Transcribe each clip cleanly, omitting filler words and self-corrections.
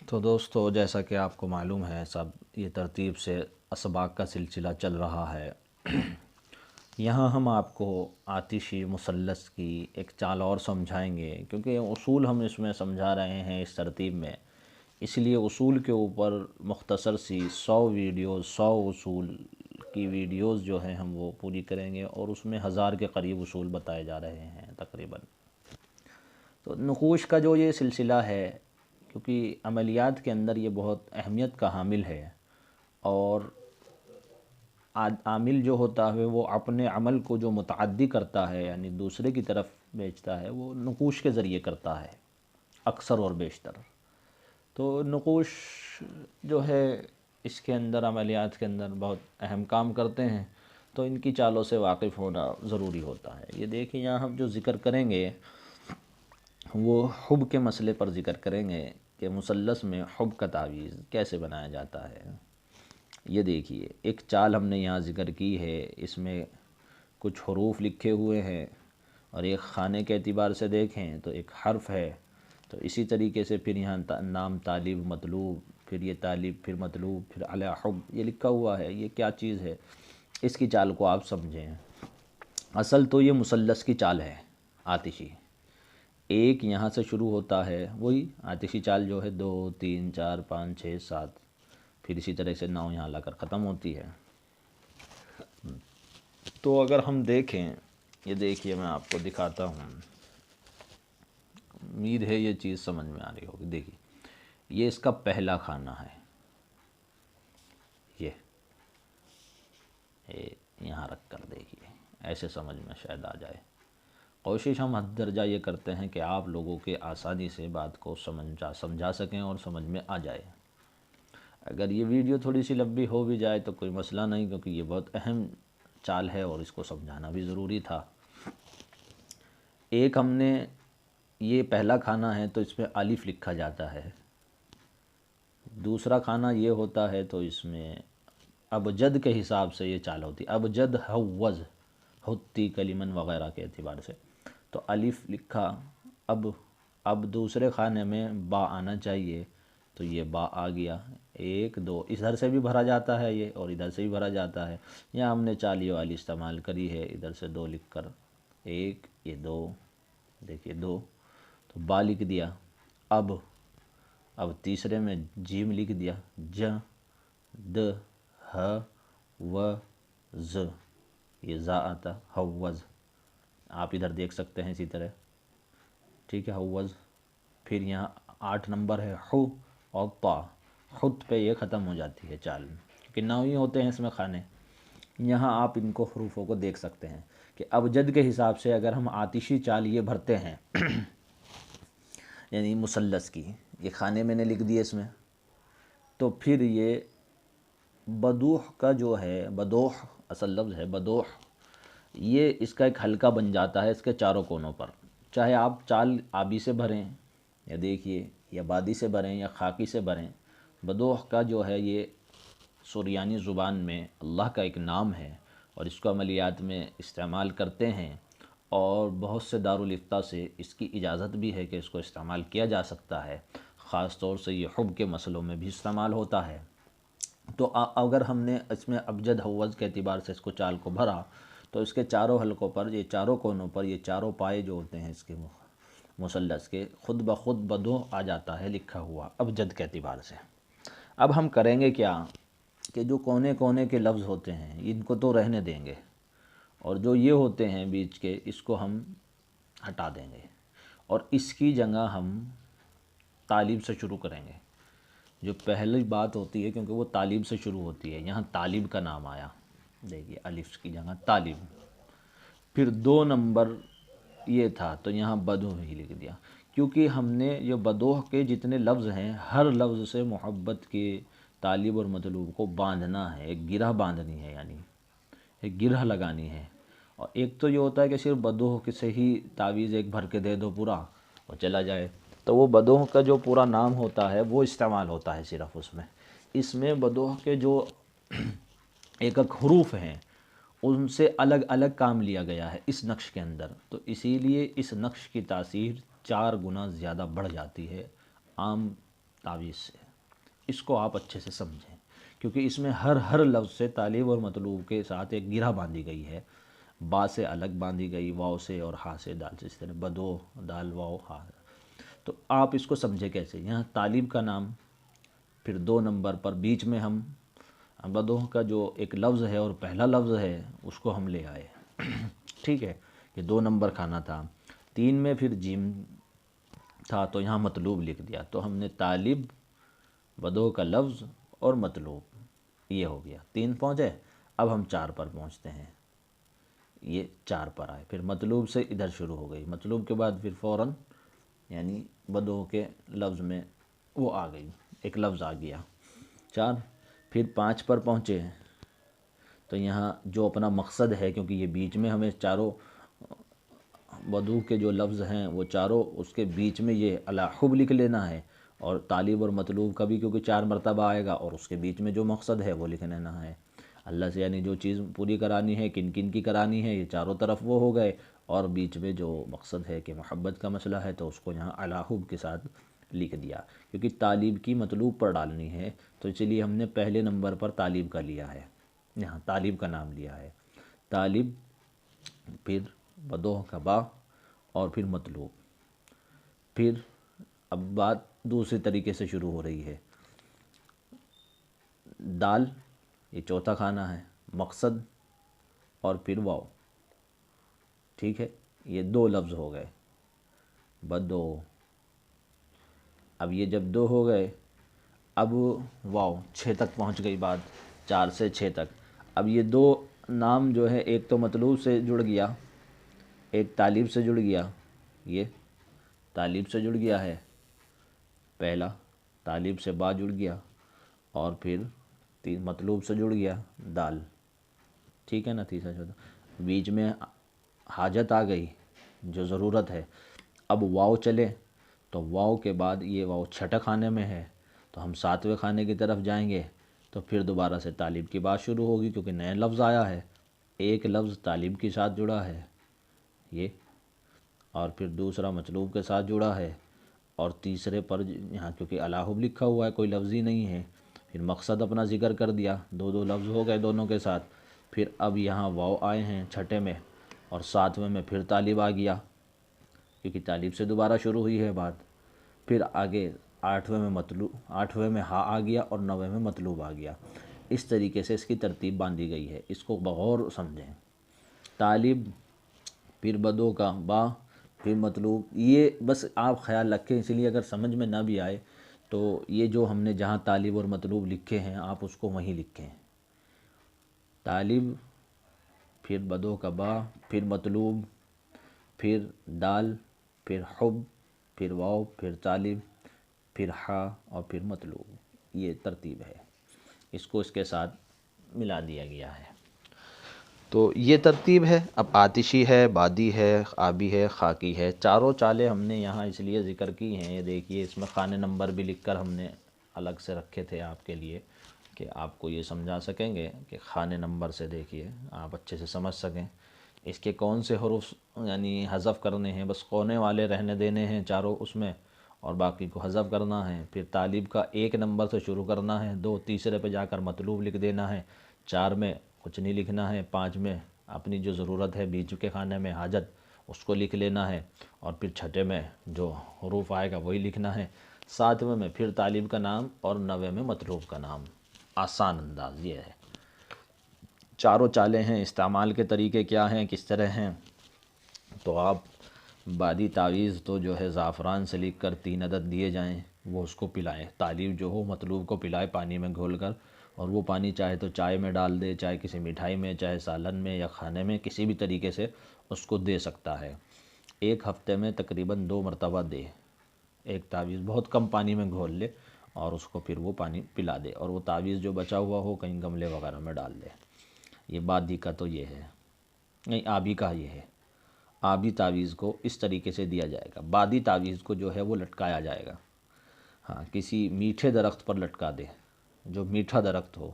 تو دوستو، جیسا کہ آپ کو معلوم ہے سب، یہ ترتیب سے اسباق کا سلسلہ چل رہا ہے۔ یہاں ہم آپ کو آتشی مثلث کی ایک چال اور سمجھائیں گے، کیونکہ اصول ہم اس میں سمجھا رہے ہیں اس ترتیب میں، اس لیے اصول کے اوپر مختصر سی 100 اصول کی ویڈیوز جو ہیں ہم وہ پوری کریں گے، اور اس میں 1000 کے قریب اصول بتائے جا رہے ہیں تقریباً۔ تو نقوش کا جو یہ سلسلہ ہے، کیونکہ عملیات کے اندر یہ بہت اہمیت کا حامل ہے، اور عامل جو ہوتا ہے وہ اپنے عمل کو جو متعدی کرتا ہے، یعنی دوسرے کی طرف بیچتا ہے، وہ نقوش کے ذریعے کرتا ہے اکثر اور بیشتر۔ تو نقوش جو ہے اس کے اندر، عملیات کے اندر بہت اہم کام کرتے ہیں، تو ان کی چالوں سے واقف ہونا ضروری ہوتا ہے۔ یہ دیکھیں، یہاں ہم جو ذکر کریں گے وہ حب کے مسئلے پر ذکر کریں گے کہ مثلث میں حب کا تعویض کیسے بنایا جاتا ہے۔ یہ دیکھیے، ایک چال ہم نے یہاں ذکر کی ہے، اس میں کچھ حروف لکھے ہوئے ہیں، اور ایک خانے کے اعتبار سے دیکھیں تو ایک حرف ہے، تو اسی طریقے سے پھر یہاں نام طالب مطلوب، پھر یہ طالب، پھر مطلوب، پھر علی حب یہ لکھا ہوا ہے۔ یہ کیا چیز ہے، اس کی چال کو آپ سمجھیں۔ اصل تو یہ مثلث کی چال ہے آتشی، ایک یہاں سے شروع ہوتا ہے، وہی آتشی چال جو ہے 2 3 4 5 6 7، پھر اسی طرح سے 9 یہاں لا کر ختم ہوتی ہے۔ تو اگر ہم دیکھیں، یہ دیکھیے میں آپ کو دکھاتا ہوں، امید ہے یہ چیز سمجھ میں آ رہی ہوگی۔ دیکھیے، یہ اس کا پہلا خانہ ہے، یہ یہاں رکھ کر دیکھیے، ایسے سمجھ میں شاید آ جائے۔ کوشش ہم حد درجہ یہ کرتے ہیں کہ آپ لوگوں کے آسانی سے بات کو سمجھا سکیں اور سمجھ میں آ جائے۔ اگر یہ ویڈیو تھوڑی سی لمبی ہو بھی جائے تو کوئی مسئلہ نہیں، کیونکہ یہ بہت اہم چال ہے اور اس کو سمجھانا بھی ضروری تھا۔ ایک ہم نے، یہ پہلا خانہ ہے تو اس میں الف لکھا جاتا ہے۔ دوسرا خانہ یہ ہوتا ہے تو اس میں ابجد کے حساب سے یہ چال ہوتی ہے، ابجد حوز ہوتی کلمن وغیرہ کے اعتبار سے۔ تو الف لکھا، اب دوسرے خانے میں با آنا چاہیے، تو یہ با آ گیا، 1 2، ادھر سے بھی بھرا جاتا ہے یہ، اور ادھر سے بھی بھرا جاتا ہے۔ یہاں ہم نے چالی والی استعمال کری ہے، ادھر سے 2 لکھ کر، 1 یہ 2، دیکھیے 2، تو با لکھ دیا۔ اب تیسرے میں جیم لکھ دیا، ج د ہ و ز، یہ زا آتا، حوز، آپ ادھر دیکھ سکتے ہیں اسی طرح، ٹھیک ہے، حوز۔ پھر یہاں 8 نمبر ہے حو اور طا، خود پہ یہ ختم ہو جاتی ہے چال، کیونکہ 9 ہی ہوتے ہیں اس میں خانے۔ یہاں آپ ان کو حروفوں کو دیکھ سکتے ہیں کہ ابجد کے حساب سے اگر ہم آتشی چال یہ بھرتے ہیں یعنی مثلث کی، یہ خانے میں نے لکھ دیے اس میں، تو پھر یہ بدوح کا جو ہے، بدوح اصل لفظ ہے بدوح، یہ اس کا ایک حلقہ بن جاتا ہے اس کے چاروں کونوں پر، چاہے آپ چال آبی سے بھریں، یا دیکھیے، یا بادی سے بھریں یا خاکی سے بھریں۔ بدوح کا جو ہے یہ سریانی زبان میں اللہ کا ایک نام ہے، اور اس کو عملیات میں استعمال کرتے ہیں، اور بہت سے دارالافتاء سے اس کی اجازت بھی ہے کہ اس کو استعمال کیا جا سکتا ہے، خاص طور سے یہ حب کے مسئلوں میں بھی استعمال ہوتا ہے۔ تو اگر ہم نے اس میں ابجد حوض کے اعتبار سے اس کو چال کو بھرا، تو اس کے چاروں حلقوں پر، یہ چاروں کونوں پر، یہ چاروں پائے جو ہوتے ہیں اس کے مثلث کے، خود بخود بدوح آ جاتا ہے لکھا ہوا ابجد کے اعتبار سے۔ اب ہم کریں گے کیا کہ جو کونے کونے کے لفظ ہوتے ہیں ان کو تو رہنے دیں گے، اور جو یہ ہوتے ہیں بیچ کے، اس کو ہم ہٹا دیں گے، اور اس کی جگہ ہم طالب سے شروع کریں گے۔ جو پہلی بات ہوتی ہے، کیونکہ وہ طالب سے شروع ہوتی ہے، یہاں طالب کا نام آیا، دیکھیے الف کی جگہ طالب، پھر 2 نمبر یہ تھا تو یہاں بدوح ہی لکھ دیا، کیونکہ ہم نے یہ بدوح کے جتنے لفظ ہیں، ہر لفظ سے محبت کے طالب اور مطلوب کو باندھنا ہے، ایک گرہ باندھنی ہے، یعنی ایک گرہ لگانی ہے۔ اور ایک تو یہ ہوتا ہے کہ صرف بدوح سے ہی تعویذ ایک بھر کے دے دو پورا اور چلا جائے، تو وہ بدوح کا جو پورا نام ہوتا ہے وہ استعمال ہوتا ہے صرف اس میں بدوح کے جو ایک ایک حروف ہیں ان سے الگ الگ کام لیا گیا ہے اس نقش کے اندر، تو اسی لیے اس نقش کی تاثیر 4 گنا زیادہ بڑھ جاتی ہے عام تعویذ سے، اس کو آپ اچھے سے سمجھیں، کیونکہ اس میں ہر لفظ سے طالب اور مطلوب کے ساتھ ایک گرہ باندھی گئی ہے، با سے الگ باندھی گئی، واو سے اور ہا سے، دال سے، اس طرح بدو دال واو ہا۔ تو آپ اس کو سمجھے کیسے؟ یہاں طالب کا نام، پھر 2 نمبر پر بیچ میں ہم بدوح کا جو ایک لفظ ہے اور پہلا لفظ ہے اس کو ہم لے آئے، ٹھیک ہے، یہ 2 نمبر کھانا تھا۔ 3 میں پھر جیم تھا تو یہاں مطلوب لکھ دیا، تو ہم نے طالب، بدوح کا لفظ اور مطلوب، یہ ہو گیا 3 پہنچے۔ اب ہم 4 پر پہنچتے ہیں، یہ 4 پر آئے، پھر مطلوب سے ادھر شروع ہو گئی، مطلوب کے بعد پھر فوراً یعنی بدوح کے لفظ میں وہ آ گئی، ایک لفظ آ گیا 4۔ پھر 5 پر پہنچے تو یہاں جو اپنا مقصد ہے، کیونکہ یہ بیچ میں ہمیں چاروں بدوح کے جو لفظ ہیں وہ چاروں، اس کے بیچ میں یہ الاحب لکھ لینا ہے، اور طالب اور مطلوب کا بھی کیونکہ 4 مرتبہ آئے گا، اور اس کے بیچ میں جو مقصد ہے وہ لکھ لینا ہے اللہ سے، یعنی جو چیز پوری کرانی ہے، کن کن کی کرانی ہے، یہ چاروں طرف وہ ہو گئے، اور بیچ میں جو مقصد ہے کہ محبت کا مسئلہ ہے تو اس کو یہاں الاحب کے ساتھ لکھ دیا، کیونکہ طالب کی مطلوب پر ڈالنی ہے، تو اسی لیے ہم نے پہلے نمبر پر طالب کا لیا ہے، یہاں طالب کا نام لیا ہے، طالب، پھر بدوح کا با، اور پھر مطلوب۔ پھر اب بات دوسرے طریقے سے شروع ہو رہی ہے، دال، یہ چوتھا کھانا ہے، مقصد اور پھر واو، ٹھیک ہے، یہ 2 لفظ ہو گئے، بدو۔ اب یہ جب 2 ہو گئے، اب واو 6 تک پہنچ گئی بات، 4 سے 6 تک۔ اب یہ 2 نام جو ہے، ایک تو مطلوب سے جڑ گیا، ایک طالب سے جڑ گیا، یہ طالب سے جڑ گیا ہے پہلا، طالب سے با جڑ گیا، اور پھر مطلوب سے جڑ گیا دال، ٹھیک ہے نا، تیسرا چوتھا، بیچ میں حاجت آ گئی جو ضرورت ہے۔ اب واو چلے تو واو کے بعد یہ واو چھٹے کھانے میں ہے، تو ہم 7ویں کھانے کی طرف جائیں گے، تو پھر دوبارہ سے طالب کی بات شروع ہوگی، کیونکہ نئے لفظ آیا ہے، ایک لفظ طالب کے ساتھ جڑا ہے یہ، اور پھر دوسرا مطلوب کے ساتھ جڑا ہے، اور تیسرے پر یہاں کیونکہ الاحب لکھا ہوا ہے، کوئی لفظ ہی نہیں ہے، پھر مقصد اپنا ذکر کر دیا، 2 لفظ ہو گئے دونوں کے ساتھ۔ پھر اب یہاں واو آئے ہیں چھٹے میں، اور 7ویں میں پھر طالب آ گیا، کیونکہ طالب سے دوبارہ شروع ہوئی ہے بات۔ پھر آگے 8ویں میں ہا آ گیا، اور 9ویں میں مطلوب آ گیا، اس طریقے سے اس کی ترتیب باندھی گئی ہے، اس کو بغور سمجھیں، طالب، پھر بدو کا با، پھر مطلوب، یہ بس آپ خیال رکھیں، اس لیے اگر سمجھ میں نہ بھی آئے تو یہ جو ہم نے جہاں طالب اور مطلوب لکھے ہیں آپ اس کو وہیں لکھیں، طالب، پھر بدو کا با، پھر مطلوب، پھر دال، پھر حب، پھر واو، پھر طالب، پھر ہا، اور پھر مطلوب، یہ ترتیب ہے، اس کو اس کے ساتھ ملا دیا گیا ہے۔ تو یہ ترتیب ہے۔ اب آتشی ہے، بادی ہے، آبی ہے، خاکی ہے، چاروں چالیں ہم نے یہاں اس لیے ذکر کی ہیں، یہ دیکھیے اس میں خانے نمبر بھی لکھ کر ہم نے الگ سے رکھے تھے آپ کے لیے، کہ آپ کو یہ سمجھا سکیں گے کہ خانے نمبر سے دیکھیے آپ اچھے سے سمجھ سکیں اس کے کون سے حروف یعنی حذف کرنے ہیں، بس کونے والے رہنے دینے ہیں چاروں اس میں، اور باقی کو حذف کرنا ہے۔ پھر طالب کا 1 نمبر سے شروع کرنا ہے، 2 تیسرے پہ جا کر مطلوب لکھ دینا ہے، 4 میں کچھ نہیں لکھنا ہے، 5 میں اپنی جو ضرورت ہے بیچ کے کھانے میں حاجت اس کو لکھ لینا ہے، اور پھر چھٹے میں جو حروف آئے گا وہی لکھنا ہے، 7ویں میں پھر طالب کا نام، اور 9ویں میں مطلوب کا نام۔ آسان انداز یہ ہے، چاروں چالیں ہیں، استعمال کے طریقے کیا ہیں، کس طرح ہیں، تو آپ بادی تعویذ تو جو ہے زعفران سے لکھ کر 3 عدد دیے جائیں، وہ اس کو پلائیں، طالب جو ہو مطلوب کو پلائے پانی میں گھول کر، اور وہ پانی چاہے تو چائے میں ڈال دے، چاہے کسی مٹھائی میں، چاہے سالن میں یا کھانے میں، کسی بھی طریقے سے اس کو دے سکتا ہے، 1 ہفتے میں تقریباً 2 مرتبہ دے، ایک تعویذ بہت کم پانی میں گھول لے اور اس کو پھر وہ پانی پلا دے، اور وہ تعویذ جو بچا ہوا ہو کہیں گملے وغیرہ میں ڈال دے۔ یہ بادی کا تو یہ ہے، نہیں آبی کا یہ ہے، آبی تعویذ کو اس طریقے سے دیا جائے گا، بادی تعویذ کو جو ہے وہ لٹکایا جائے گا، ہاں کسی میٹھے درخت پر لٹکا دے، جو میٹھا درخت ہو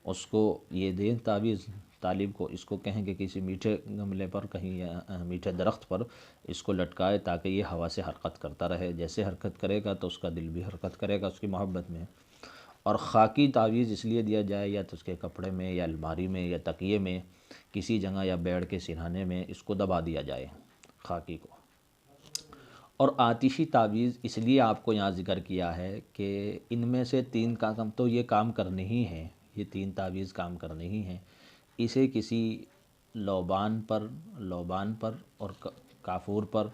اس کو یہ دیں تعویذ، طالب کو اس کو کہیں کہ کسی میٹھے گملے پر کہیں یا میٹھے درخت پر اس کو لٹکائے تاکہ یہ ہوا سے حرکت کرتا رہے، جیسے حرکت کرے گا تو اس کا دل بھی حرکت کرے گا اس کی محبت میں۔ اور خاکی تعویذ اس لیے دیا جائے یا تو اس کے کپڑے میں یا الماری میں یا تکیے میں کسی جگہ یا بیڑ کے سرہانے میں اس کو دبا دیا جائے خاکی کو۔ اور آتشی تعویذ اس لیے آپ کو یہاں ذکر کیا ہے کہ ان میں سے 3 کام تو یہ کام کرنے ہی ہیں، یہ 3 تعویذ کام کرنے ہی ہیں۔ اسے کسی لوبان پر اور کافور پر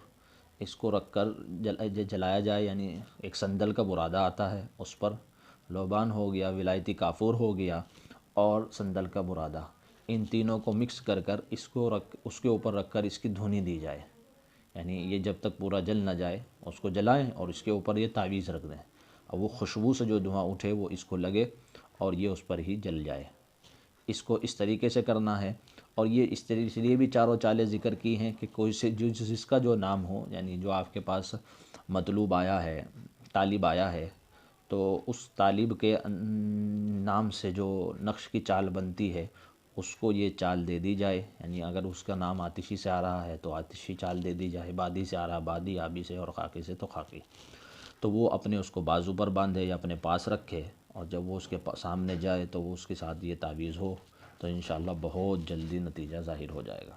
اس کو رکھ کر جلایا جائے، یعنی ایک سندل کا برادہ آتا ہے اس پر لوبان ہو گیا، ولایتی کافور ہو گیا اور سندل کا برادہ، ان تینوں کو مکس کر کر اس کے اوپر رکھ کر اس کی دھونی دی جائے، یعنی یہ جب تک پورا جل نہ جائے اس کو جلائیں اور اس کے اوپر یہ تعویذ رکھ دیں، اور وہ خوشبو سے جو دھواں اٹھے وہ اس کو لگے اور یہ اس پر ہی جل جائے۔ اس کو اس طریقے سے کرنا ہے۔ اور یہ اس لیے بھی چاروں چالیں ذکر کی ہیں کہ کوئی سے جس کا جو نام ہو، یعنی جو آپ کے پاس مطلوب آیا ہے، طالب آیا ہے، تو اس طالب کے نام سے جو نقش کی چال بنتی ہے اس کو یہ چال دے دی جائے، یعنی اگر اس کا نام آتشی سے آ رہا ہے تو آتشی چال دے دی جائے، بادی سے آ رہا بادی، آبی سے اور خاکی سے تو خاکی، تو وہ اپنے اس کو بازو پر باندھے یا اپنے پاس رکھے، اور جب وہ اس کے سامنے جائے تو وہ اس کے ساتھ یہ تعویذ ہو تو انشاءاللہ بہت جلدی نتیجہ ظاہر ہو جائے گا۔